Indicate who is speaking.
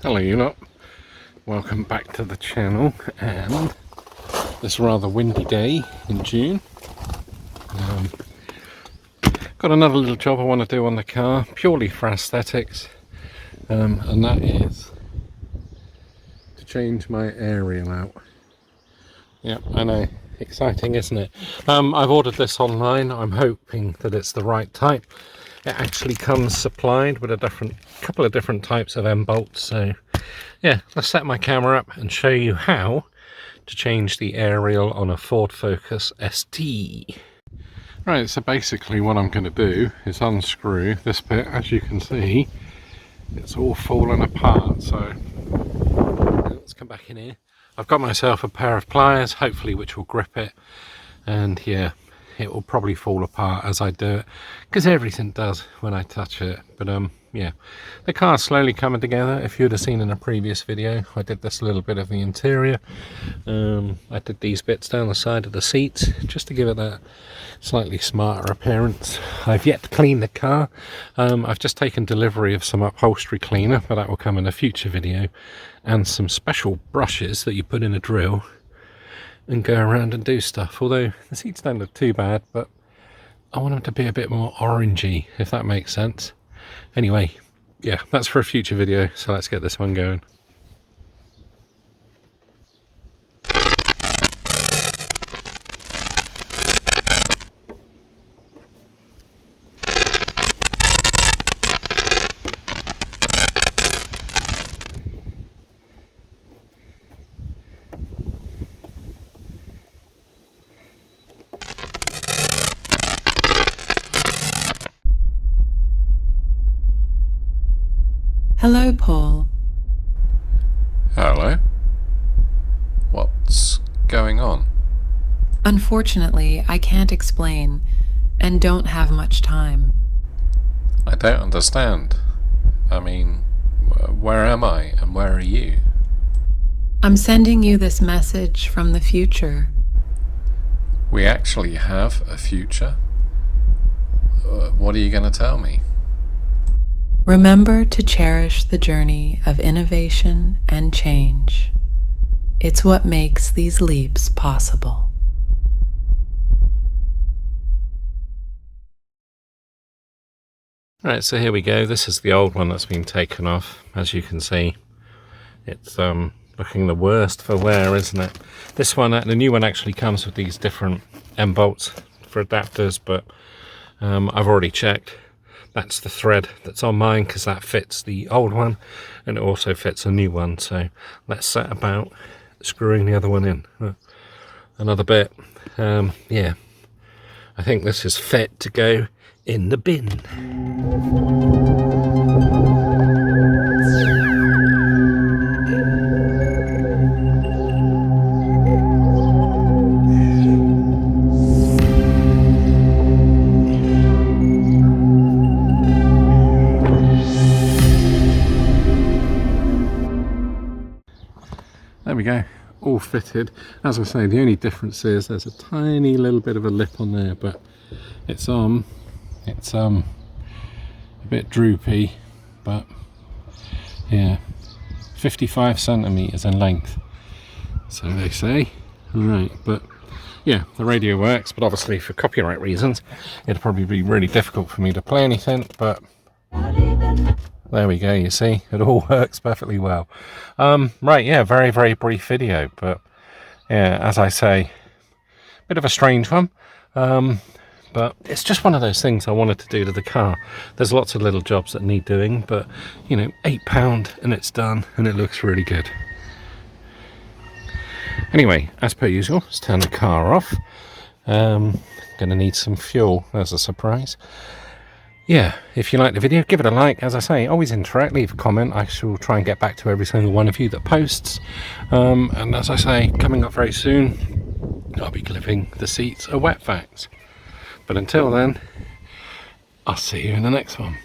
Speaker 1: Hello you lot, welcome back to the channel, and this rather windy day in June. Got another little job I want to do on the car, purely for aesthetics, and that is to change my aerial out. Yep, I know, exciting isn't it? I've ordered this online. I'm hoping that it's the right type. It actually comes supplied with a couple of different types of M bolts, so yeah, let's set my camera up and show you how to change the aerial on a Ford Focus ST. Right, so basically what I'm going to do is unscrew this bit. As you can see, it's all fallen apart, so let's come back in here. I've got myself a pair of pliers, hopefully, which will grip it, and yeah, it will probably fall apart as I do it, because everything does when I touch it. But yeah, the car's slowly coming together. If you'd have seen in a previous video, I did this little bit of the interior. I did these bits down the side of the seats just to give it that slightly smarter appearance. I've yet to clean the car. I've just taken delivery of some upholstery cleaner, but that will come in a future video, and some special brushes that you put in a drill and go around and do stuff. Although the seats don't look too bad, but I want them to be a bit more orangey, if that makes sense. Anyway, yeah, that's for a future video, so let's get this one going.
Speaker 2: Hello, Paul.
Speaker 1: Hello. What's going on?
Speaker 2: Unfortunately, I can't explain, and don't have much time.
Speaker 1: I don't understand. I mean, where am I and where are you?
Speaker 2: I'm sending you this message from the future.
Speaker 1: We actually have a future? What are you going to tell me?
Speaker 2: Remember to cherish the journey of innovation and change. It's what makes these leaps possible.
Speaker 1: Right, so here we go. This is the old one that's been taken off. As you can see, it's looking the worst for wear, isn't it? This one, the new one, actually comes with these different M bolts for adapters, but I've already checked. That's the thread that's on mine, because that fits the old one and it also fits a new one. So let's set about screwing the other one in. Another bit. Yeah, I think this is fit to go in the bin. There we go, all fitted. As I say, the only difference is there's a tiny little bit of a lip on there, but it's a bit droopy, but yeah, 55 centimeters in length, so they say. All right, but yeah, the radio works, but obviously for copyright reasons it'd probably be really difficult for me to play anything, but there we go, you see, it all works perfectly well. Right, yeah, very brief video, but yeah, as I say, bit of a strange one, but it's just one of those things I wanted to do to the car. There's lots of little jobs that need doing, but you know, £8 and it's done, and it looks really good. Anyway, as per usual, let's turn the car off. Gonna need some fuel, there's a surprise. Yeah, if you like the video, give it a like. As I say, always interact, leave a comment. I shall try and get back to every single one of you that posts. And as I say, coming up very soon, I'll be clipping the seats of Wet Facts. But until then, I'll see you in the next one.